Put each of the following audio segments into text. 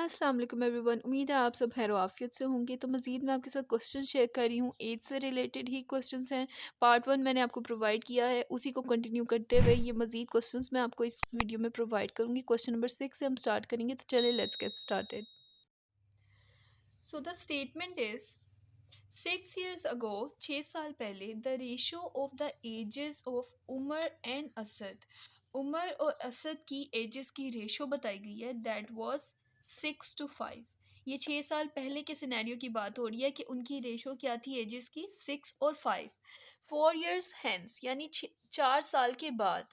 अस्सलाम वालेकुम एवरीवन। उम्मीद है आप सब खैर आफियत से होंगे। तो मज़ीद मैं आपके साथ क्वेश्चन शेयर कर रही हूँ। एज से रिलेटेड ही क्वेश्चंस हैं। पार्ट 1 मैंने आपको प्रोवाइड किया है, उसी को कंटिन्यू करते हुए ये मज़ीद क्वेश्चंस मैं आपको इस वीडियो में प्रोवाइड करूँगी। क्वेश्चन नंबर 6 से हम स्टार्ट करेंगे, तो चलिए let's get started. So the statement is 6 years ago, 6 साल पहले, the ratio of the ages of Umar and Asad, Umar और असद की एजेस की रेशो बताई गई है। That was 6 to 5। ये 6 साल पहले के सिनेरियो की बात हो रही है कि उनकी रेशो क्या थी एजेस की, 6 और 5। 4 years hence यानी 4 साल के बाद,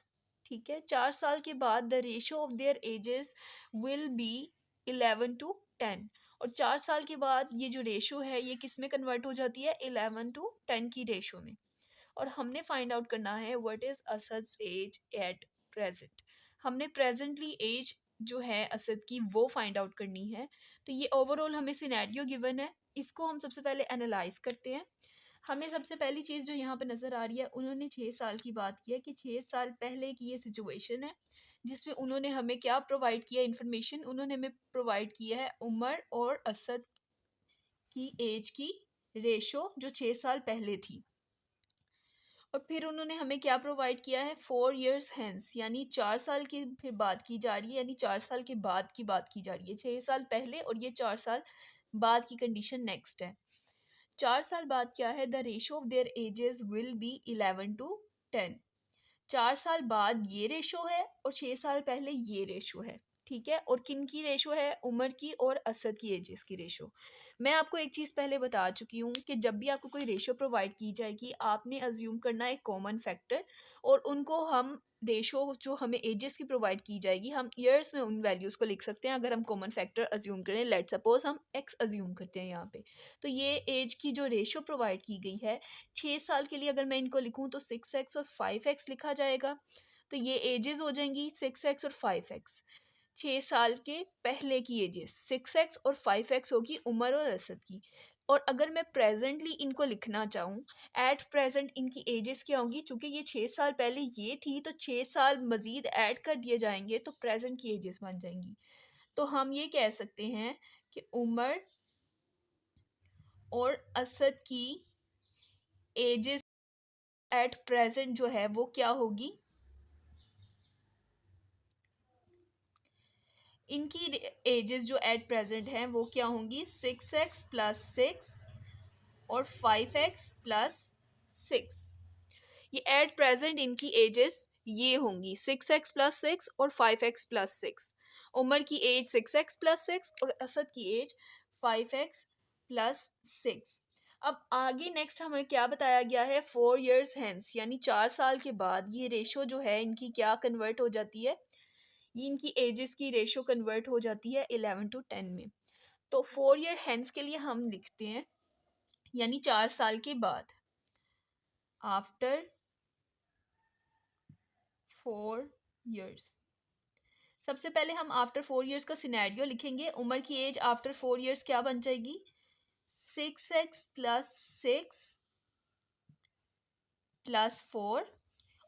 ठीक है, 4 साल के बाद the ratio of their edges will be 11 to 10। और 4 साल के बाद ये जो रेशो है ये किस में कन्वर्ट हो जाती है, 11 to 10 की रेशो में। और हमने फाइंड आउट करना है what is Asad's age at present. हमने प्रेजेंटली एज जो है असद की वो फाइंड आउट करनी है। तो ये ओवरऑल हमें सिनेरियो गिवन है, इसको हम सबसे पहले एनालाइज करते हैं। हमें सबसे पहली चीज़ जो यहाँ पे नज़र आ रही है, उन्होंने 6 साल की बात की है कि 6 साल पहले की ये सिचुएशन है, जिसमें उन्होंने हमें क्या प्रोवाइड किया इन्फॉर्मेशन, उन्होंने हमें प्रोवाइड किया है उमर और असद की एज की रेशो जो 6 साल पहले थी। और फिर उन्होंने हमें क्या प्रोवाइड किया है, 4 years hence यानी 4 साल की फिर बात की जा रही है, यानी 4 साल के बाद की बात की जा रही है। 6 साल पहले और ये 4 साल बाद की कंडीशन नेक्स्ट है। 4 साल बाद क्या है, the ratio of their edges will be 11 to 10। 4 साल बाद ये रेशो है और 6 साल पहले ये रेशो है, ठीक है। और किन की रेशो है, उमर की और असद की एजेस की रेशो। मैं आपको एक चीज़ पहले बता चुकी हूँ कि जब भी आपको कोई रेशो प्रोवाइड की जाएगी, आपने अज्यूम करना है एक कॉमन फैक्टर, और उनको हम रेशो जो हमें एजेस की प्रोवाइड की जाएगी, हम ईयर्स में उन वैल्यूज़ को लिख सकते हैं अगर हम कॉमन फैक्टर अज्यूम करें। लेट सपोज हम एक्स अज्यूम करते हैं यहाँ पे। तो ये एज की जो रेशो प्रोवाइड की गई है 6 साल के लिए, अगर मैं इनको लिखूँ तो 6x और 5x लिखा जाएगा। तो ये एजेस हो जाएंगी 6x और 5x। 6 साल के पहले की एजेस 6x और 5x होगी उमर और असद की। और अगर मैं प्रेजेंटली इनको लिखना चाहूँ, एट प्रेजेंट इनकी एजेस क्या होंगी, चूंकि ये 6 साल पहले ये थी तो 6 साल मज़ीद ऐड कर दिए जाएंगे तो प्रेजेंट की एजेस बन जाएंगी। तो हम ये कह सकते हैं कि उमर और असद की एजेस एट प्रेजेंट जो है वो क्या होगी, इनकी एजेस जो एट प्रेजेंट हैं वो क्या होंगी, 6x+6 और 5x+6। ये एट प्रेजेंट इनकी एजेस ये होंगी 6x+6 और 5x+6। उमर की एज 6x+6 और असद की एज 5x+6। अब आगे नेक्स्ट हमें क्या बताया गया है, 4 years hence यानी 4 साल के बाद ये रेशो जो है इनकी क्या कन्वर्ट हो जाती है, ये इनकी एजेस की रेशो कन्वर्ट हो जाती है 11 to 10 में। तो 4 year hence के लिए हम लिखते हैं यानी 4 साल के बाद, आफ्टर 4 years। सबसे पहले हम आफ्टर 4 years का सिनेरियो लिखेंगे। उमर की एज आफ्टर 4 years क्या बन जाएगी, 6x+6+4।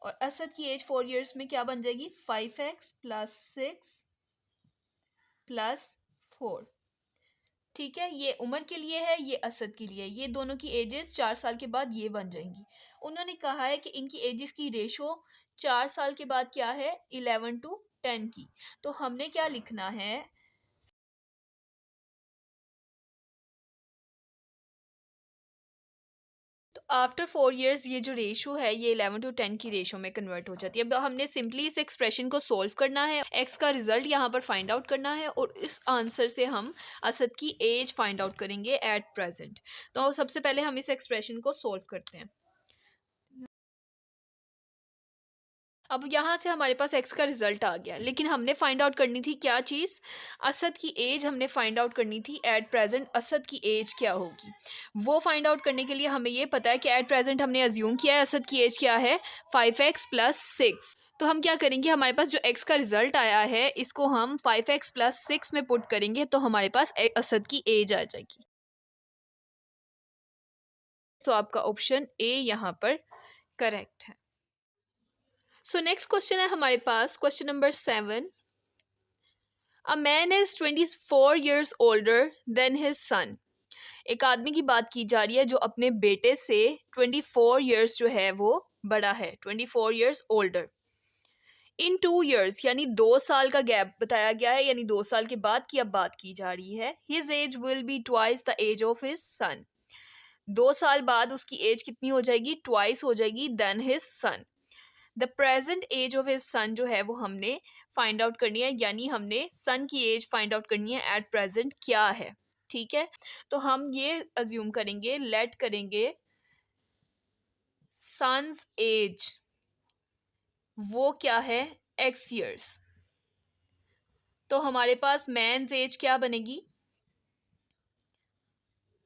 और असद की एज 4 years में क्या बन जाएगी, 5x+6+4। ठीक है, ये उमर के लिए है, ये असद के लिए है। ये दोनों की एजेस 4 साल के बाद ये बन जाएंगी। उन्होंने कहा है कि इनकी एजेस की रेशो 4 साल के बाद क्या है, 11 to 10 की। तो हमने क्या लिखना है, तो आफ्टर 4 years ये जो रेशो है ये 11 to 10 की रेशो में कन्वर्ट हो जाती है। अब हमने सिंपली इस एक्सप्रेशन को सॉल्व करना है, एक्स का रिजल्ट यहाँ पर फाइंड आउट करना है और इस आंसर से हम असद की एज फाइंड आउट करेंगे एट प्रेजेंट। तो सबसे पहले हम इस एक्सप्रेशन को सॉल्व करते हैं। अब यहाँ से हमारे पास एक्स का रिजल्ट आ गया, लेकिन हमने फाइंड आउट करनी थी क्या चीज़, असद की एज हमने फाइंड आउट करनी थी एट प्रेजेंट, असद की एज क्या होगी। वो फाइंड आउट करने के लिए हमें ये पता है कि एट प्रेजेंट हमने अज्यूम किया है असद की एज क्या है, 5x+6। तो हम क्या करेंगे, हमारे पास जो एक्स का रिजल्ट आया है इसको हम 5x+6 में पुट करेंगे तो हमारे पास असद की एज आ जाएगी। तो आपका ऑप्शन ए यहाँ पर करेक्ट है। सो नेक्स्ट क्वेश्चन है हमारे पास question number 7। A man is 24 years older than his son. एक आदमी की बात की जा रही है जो अपने बेटे से 24 years जो है वो बड़ा है, 24 years ओल्डर। इन 2 years यानी 2 साल का गैप बताया गया है, यानी 2 साल के बाद की अब बात की जा रही है। His age will be twice the age of his son. 2 साल बाद उसकी एज कितनी हो जाएगी? ट्वाइस हो जाएगी then his son. The present age of his son जो है वो हमने फाइंड आउट करनी है, यानी हमने सन की एज फाइंड आउट करनी है एट प्रेजेंट क्या है। ठीक है, तो हम ये अज्यूम करेंगे, लेट करेंगे सन्स एज वो क्या है? X years. तो हमारे पास मैंस एज क्या बनेगी?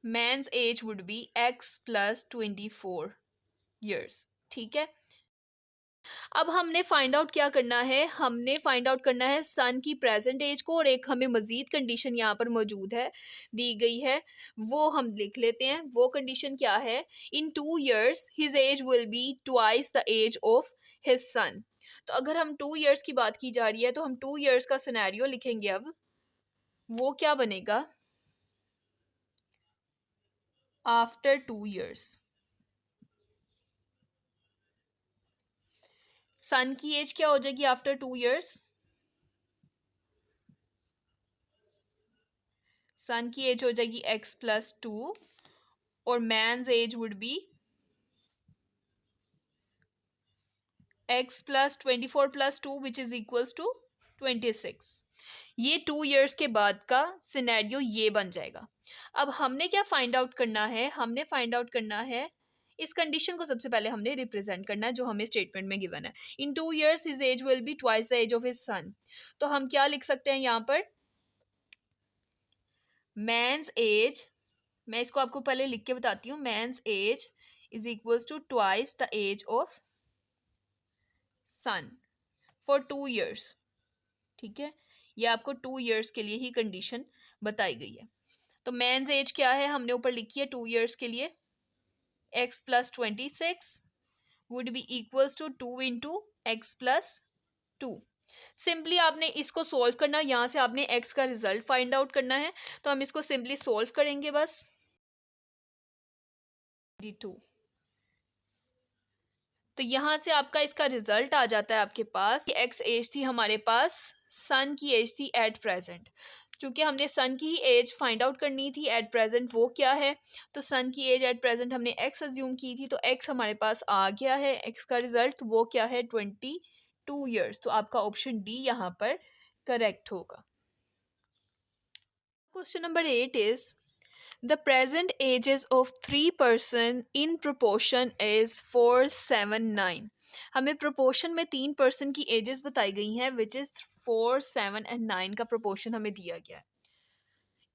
Man's age would be x plus 24 years। ठीक है, अब हमने फाइंड आउट क्या करना है? हमने फाइंड आउट करना है सन की प्रेजेंट एज को, और एक हमें मजीद कंडीशन यहाँ पर मौजूद है, दी गई है, वो हम लिख लेते हैं। वो कंडीशन क्या है? In 2 years his age will be twice the age of his son. तो अगर हम 2 years की बात की जा रही है तो हम 2 years का सिनेरियो लिखेंगे। अब वो क्या बनेगा? आफ्टर 2 years सन की एज क्या हो जाएगी आफ्टर 2 years? सन की एज हो जाएगी एक्स प्लस 2, और man's age would be x plus 24 + 2 which is equals to 26। ये 2 years के बाद का सिनेरियो ये बन जाएगा। अब हमने क्या फाइंड आउट करना है? हमने फाइंड आउट करना है इस कंडीशन को, सबसे पहले हमने रिप्रेजेंट करना है जो हमें स्टेटमेंट में गिवन है। In 2 years his age will be twice the age of his son. तो हम क्या लिख सकते हैं यहाँ पर? मैंस एज, मैं इसको आपको पहले लिख के बताती हूँ। Man's age is equals to twice the age of son for 2 years। ठीक है, ये आपको 2 years के लिए ही कंडीशन बताई गई है। तो मेंस एज क्या है? हमने ऊपर लिखी है 2 years के लिए x plus 26 would be equals to 2 × x + 2। Simply आपने इसको सोल्व करना, यहाँ से आपने एक्स का रिजल्ट फाइंड आउट करना है, तो हम इसको सिंपली सोल्व करेंगे बस। 2, तो यहाँ से आपका इसका रिजल्ट आ जाता है आपके पास। एक्स एज थी हमारे पास, सन की एज थी एट प्रेजेंट। चूंकि हमने सन की ही एज फाइंड आउट करनी थी एट प्रेजेंट वो क्या है, तो सन की एज एट प्रेजेंट हमने एक्स अज्यूम की थी, तो एक्स हमारे पास आ गया है। एक्स का रिजल्ट वो क्या है? 22 years। तो आपका ऑप्शन डी यहाँ पर करेक्ट होगा। Question number 8 is the present ages of 3 person in proportion is 4, 7, 9। हमें प्रोपोर्शन में 3 person की एजेस बताई गई हैं, विच इज 4, 7 एंड 9 का प्रोपोर्शन हमें दिया गया है।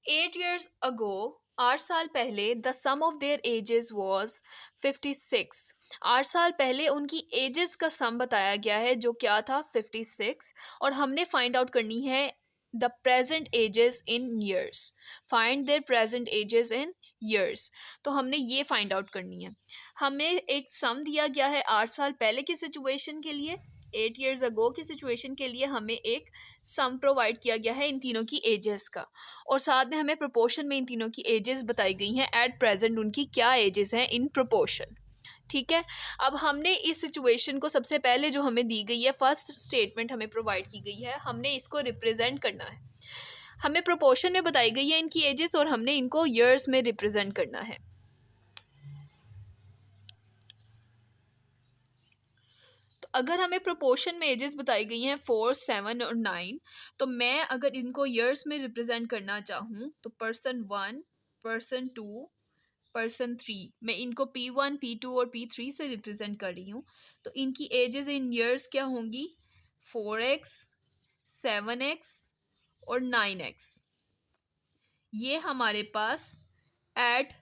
8 years ago, 8 साल पहले, the sum of their ages was 56। 8 साल पहले उनकी एजेस का सम बताया गया है जो क्या था? 56। और हमने फाइंड आउट करनी है the present ages in years. Find there present ages in years. तो हमने ये फाइंड आउट करनी है। हमें एक सम दिया गया है 8 साल पहले की सिचुएशन के लिए, 8 years अगो की सिचुएशन के लिए हमें एक सम प्रोवाइड किया गया है इन तीनों की एजेस का, और साथ में हमें प्रोपोर्शन में इन तीनों की एजेस बताई गई हैं एट प्रेजेंट उनकी क्या एजेस हैं इन प्रोपोर्शन। ठीक है, अब हमने इस सिचुएशन को सबसे पहले जो हमें दी गई है फर्स्ट स्टेटमेंट हमें प्रोवाइड की गई है, हमने इसको रिप्रेजेंट करना है। हमें प्रोपोर्शन में बताई गई है इनकी एजेस और हमने इनको ईयर्स में रिप्रेजेंट करना है। तो अगर हमें प्रोपोर्शन में एजेस बताई गई हैं 4, 7 और 9, तो मैं अगर इनको ईयर्स में रिप्रेजेंट करना चाहूँ तो पर्सन 1, पर्सन 2, पर्सन 3, मैं इनको P1, P2 और P3 से रिप्रेजेंट कर रही हूँ। तो इनकी एजेस इन ईयर्स क्या होंगी? 4x, 7x और 9x। ये हमारे पास एट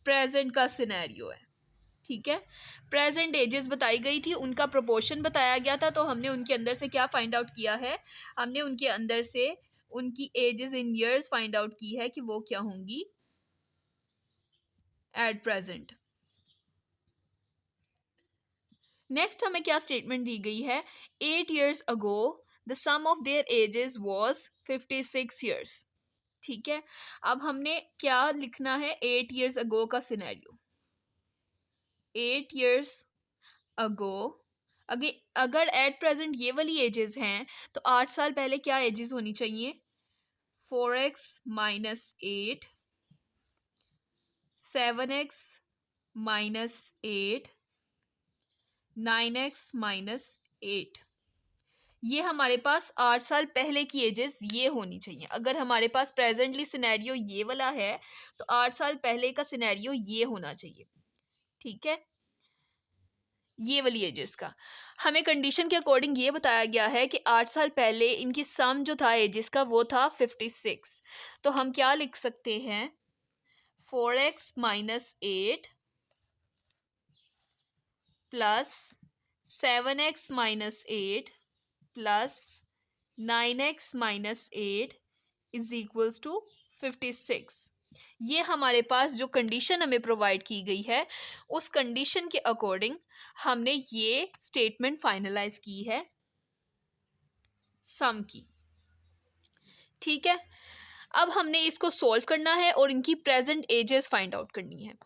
प्रेजेंट का सिनेरियो है। ठीक है, प्रेजेंट एजेस बताई गई थी, उनका प्रोपोर्शन बताया गया था, तो हमने उनके अंदर से क्या फाइंड आउट किया है? हमने उनके अंदर से उनकी ages in years find out की है कि वो क्या होंगी एट प्रेजेंट। नेक्स्ट हमें क्या स्टेटमेंट दी गई है? 8 years ago the sum of their ages was 56 years. ठीक है, अब हमने क्या लिखना है, 8 ईयर्स अगो का सिनेरियो। 8 ईयर्स अगो, अगर एट प्रेजेंट ये वाली एजेस हैं तो 8 साल पहले क्या एजेस होनी चाहिए, 4x minus 8, 7x minus 8, 9x minus 8। ये हमारे पास 8 साल पहले की एजेस ये होनी चाहिए। अगर हमारे पास प्रेजेंटली सिनेरियो ये वाला है तो 8 साल पहले का सिनेरियो ये होना चाहिए। ठीक है, ये वाली एजेस का हमें कंडीशन के अकॉर्डिंग ये बताया गया है कि 8 साल पहले इनकी सम जो था एजेस का वो था 56। तो हम क्या लिख सकते हैं, 4x minus 8 plus 7x minus 8 plus 9x minus 8 is equals to 56। ये हमारे पास जो कंडीशन हमें प्रोवाइड की गई है उस कंडीशन के अकॉर्डिंग हमने ये स्टेटमेंट फाइनलाइज की है सम की। ठीक है, अब हमने इसको सॉल्व करना है और इनकी प्रेजेंट एजेस फाइंड आउट करनी है।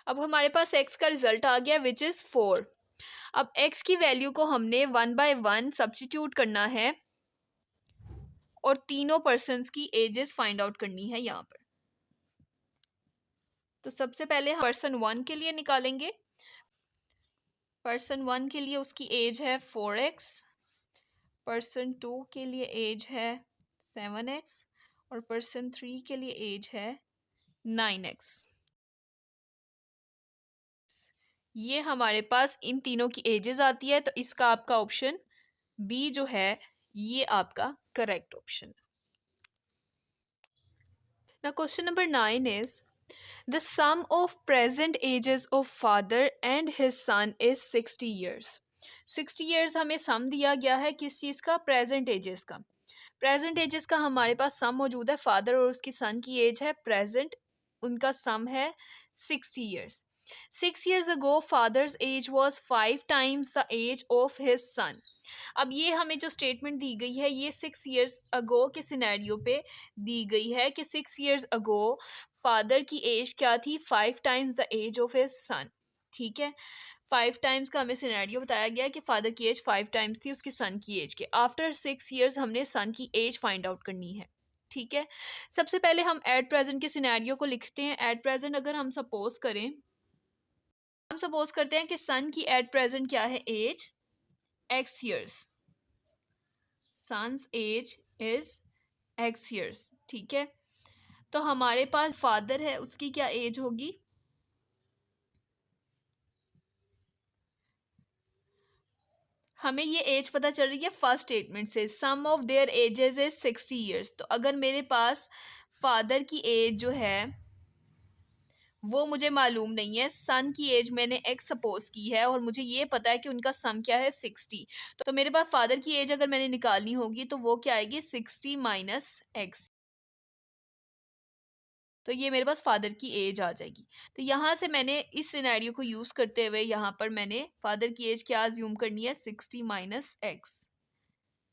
अब हमारे पास x का रिजल्ट आ गया विच इज 4। अब x की वैल्यू को हमने 1 बाय 1 सब्स्टिट्यूट करना है और तीनों पर्सन्स की एजेस फाइंड आउट करनी है यहाँ पर। तो सबसे पहले हम पर्सन 1 के लिए निकालेंगे। पर्सन 1 के लिए उसकी एज है 4x, पर्सन 2 के लिए एज है 7x और पर्सन 3 के लिए एज है 9x। ये हमारे पास इन तीनों की एजेस आती है, तो इसका आपका ऑप्शन बी जो है ये आपका correct option. Now question number 9 is the sum of present ages of father and his son is 60 years. 60 years हमें सम दिया गया है किस चीज़ का, प्रेजेंट एजेस का। प्रेजेंट एजेस का हमारे पास सम मौजूद है, फादर और उसकी सन की एज है प्रेजेंट, उनका सम है 60 years. 6 years ago father's age was 5 times the age of his son. अब ये हमें जो स्टेटमेंट दी गई है ये 6 years ago के सिनेरियो पे दी गई है कि 6 years ago फादर की एज क्या थी, 5 times the age of his son. ठीक है, 5 टाइम्स का हमें सिनेरियो बताया गया कि फादर की एज 5 टाइम्स थी उसकी सन की एज के। आफ्टर 6 years हमने सन की एज फाइंड आउट करनी है। ठीक है, सबसे पहले हम एट प्रेजेंट के सिनेरियो को लिखते हैं। एट प्रेजेंट अगर हम सपोज करें, हम सपोज करते हैं कि सन की एट प्रेजेंट क्या है age, x years, son's age is x years। ठीक है, तो हमारे पास फादर है उसकी क्या एज होगी, हमें ये एज पता चल रही है फर्स्ट स्टेटमेंट से, some of their ages is 60 years। तो अगर मेरे पास फादर की एज जो है वो मुझे मालूम नहीं है, सन की एज मैंने एक्स सपोज की है और मुझे ये पता है कि उनका सम क्या है 60। तो मेरे पास फादर की एज अगर मैंने निकालनी होगी तो वो क्या आएगी, 60 माइनस एक्स। तो ये मेरे पास फादर की एज आ जाएगी। तो यहाँ से मैंने इस सिनेरियो को यूज़ करते हुए यहाँ पर मैंने फादर की एज क्या अज्यूम करनी है, 60 माइनस एक्स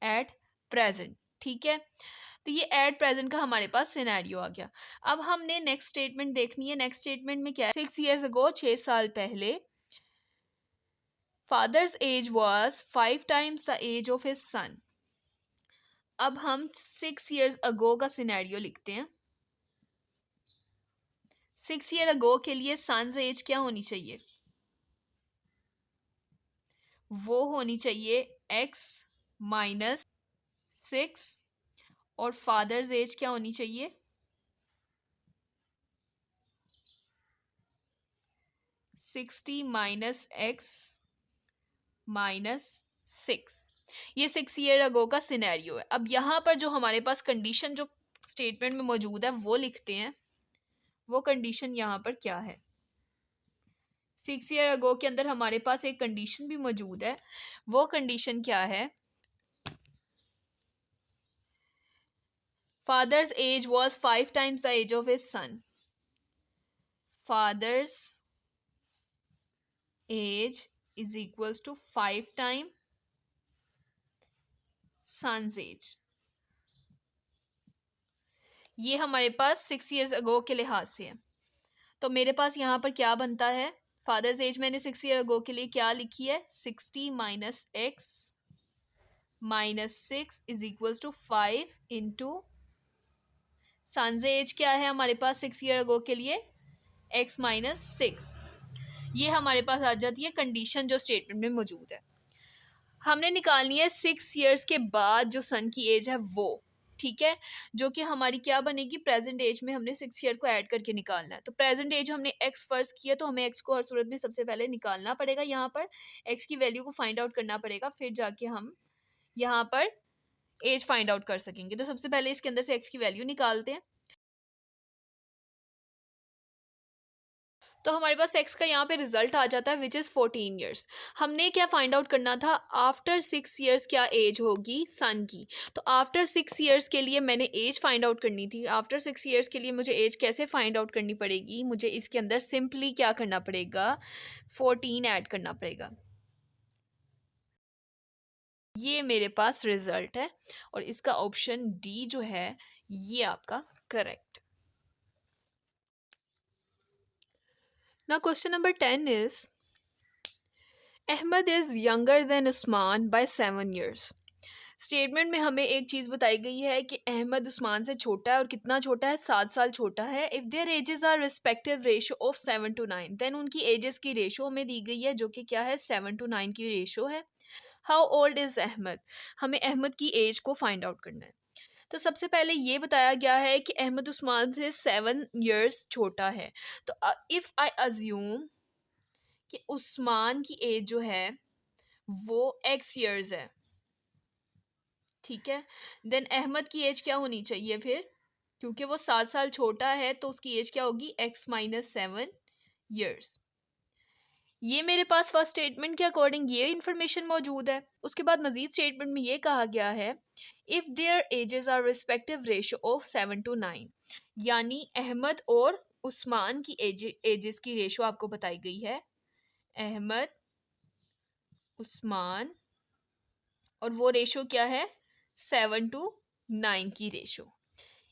एट प्रेजेंट। ठीक है, तो ये एट प्रेजेंट का हमारे पास सिनेरियो आ गया। अब हमने नेक्स्ट स्टेटमेंट देखनी है। नेक्स्ट स्टेटमेंट में क्या है, 6 years ago 6 साल पहले father's age was 5 times the age of his son. अब हम 6 years ago का सिनेरियो लिखते हैं। 6 year ago के लिए सन्स एज क्या होनी चाहिए, वो होनी चाहिए x माइनस 6 और फादर्स एज क्या होनी चाहिए, 60 माइनस एक्स माइनस 6। ये 6 year ago का सिनेरियो है। अब यहाँ पर जो हमारे पास कंडीशन जो स्टेटमेंट में मौजूद है वो लिखते हैं। वो कंडीशन यहाँ पर क्या है, 6 year ago के अंदर हमारे पास एक कंडीशन भी मौजूद है। वो कंडीशन क्या है, father's age was 5 times the age of his son. Father's age is equals to 5 time son's age. ये हमारे पास 6 years अगो के लिहाज से है। तो मेरे पास यहाँ पर क्या बनता है, फादर्स एज मैंने 6 year अगो के लिए क्या लिखी है, 60 minus x minus 6 is equals to 5 into son's age क्या है हमारे पास 6 year अगो के लिए, एक्स माइनस 6। ये हमारे पास आ जाती है कंडीशन जो स्टेटमेंट में मौजूद है। हमने निकालनी है 6 years के बाद जो सन की एज है वो, ठीक है, जो कि हमारी क्या बनेगी, प्रेजेंट एज में हमने 6 year को ऐड करके निकालना है। तो प्रेजेंट एज हमने एक्स फर्स्ट किया, तो हमें एक्स को हर सूरत में सबसे पहले निकालना पड़ेगा, यहाँ पर एक्स की वैल्यू को फाइंड आउट करना पड़ेगा, फिर जाके हम यहाँ पर एज फाइंड आउट कर सकेंगे। तो सबसे पहले इसके अंदर से एक्स की वैल्यू निकालते हैं। तो हमारे पास एक्स का यहाँ पे रिजल्ट आ जाता है विच इज़ 14 years। हमने क्या फाइंड आउट करना था, आफ्टर 6 years क्या एज होगी सन की। तो आफ्टर 6 years के लिए मैंने एज फाइंड आउट करनी थी। आफ्टर 6 years के लिए मुझे एज कैसे फाइंड आउट करनी पड़ेगी, मुझे इसके अंदर सिंपली क्या करना पड़ेगा, 14 ऐड करना पड़ेगा। ये मेरे पास रिजल्ट है और इसका ऑप्शन डी जो है ये आपका correct. Now question number 10 is Ahmed is younger than Usman by 7 years। Statement में हमें एक चीज़ बताई गई है कि अहमद उस्मान से छोटा है, और कितना छोटा है, 7 साल छोटा है। If their ages are respective ratio of 7 to 9, then उनकी एजेस की रेशो हमें दी गई है जो कि क्या है, 7 to 9 की रेशो है। हाउ ओल्ड इज़ अहमद, हमें अहमद की एज को फाइंड आउट करना है। तो सबसे पहले ये बताया गया है कि अहमद उस्मान से 7 years छोटा है। तो इफ़ आई अज्यूम कि उस्मान की एज जो है वो एक्स ईयर्स है, ठीक है, देन अहमद की एज क्या होनी चाहिए फिर, क्योंकि वो 7 साल छोटा है तो उसकी एज क्या होगी, एक्स माइनस 7 years। ये मेरे पास फर्स्ट स्टेटमेंट के अकॉर्डिंग ये इन्फॉर्मेशन मौजूद है। उसके बाद मजीद स्टेटमेंट में ये कहा गया है if their ages are respective ratio of 7 to 9, यानी अहमद और उस्मान की एजेस की रेशो आपको बताई गई है, अहमद उस्मान, और वो रेशो क्या है, 7 to 9 की रेशो।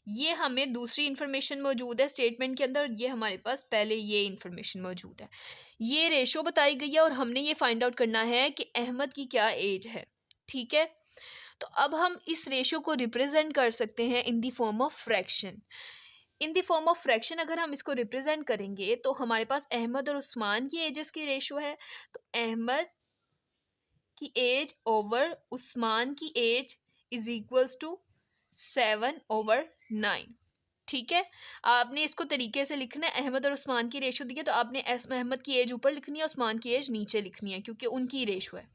ये हमें दूसरी इन्फॉर्मेशन मौजूद है स्टेटमेंट के अंदर, ये हमारे पास पहले ये इन्फॉर्मेशन मौजूद है। ये रेशो बताई गई है और हमने ये फाइंड आउट करना है कि अहमद की क्या एज है, ठीक है। तो अब हम इस रेशो को रिप्रेजेंट कर सकते हैं in the form of fraction. In the form of fraction अगर हम इसको रिप्रेजेंट करेंगे तो हमारे पास अहमद और उस्मान की एजेस की रेशो है, तो अहमद की एज ओवर उस्मान की एज इज इक्वल्स टू 7/9, ठीक है। आपने इसको तरीके से लिखना है, अहमद और उस्मान की रेशो दी है तो आपने अहमद की एज ऊपर लिखनी है, उस्मान की एज नीचे लिखनी है क्योंकि उनकी रेशो है।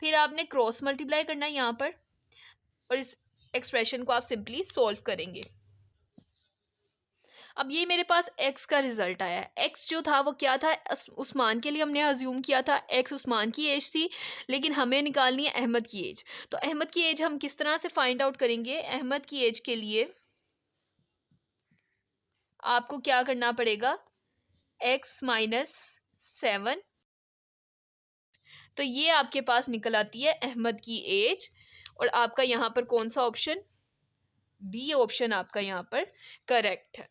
फिर आपने क्रॉस मल्टीप्लाई करना है यहाँ पर और इस एक्सप्रेशन को आप सिंपली सॉल्व करेंगे। अब ये मेरे पास एक्स का रिजल्ट आया है। एक्स जो था वो क्या था, उस्मान के लिए हमने अज्यूम किया था एक्स उस्मान की एज थी, लेकिन हमें निकालनी है अहमद की एज। तो अहमद की एज हम किस तरह से फाइंड आउट करेंगे, अहमद की एज के लिए आपको क्या करना पड़ेगा, एक्स माइनस 7। तो ये आपके पास निकल आती है अहमद की एज, और आपका यहाँ पर कौन सा ऑप्शन, डी ऑप्शन आपका यहाँ पर करेक्ट है।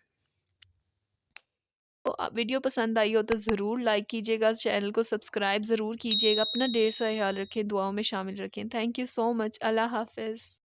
तो वीडियो पसंद आई हो तो ज़रूर लाइक कीजिएगा, चैनल को सब्सक्राइब ज़रूर कीजिएगा, अपना ढेर सा ख्याल रखें, दुआओं में शामिल रखें। Thank you so much. अल्लाह हाफिज़।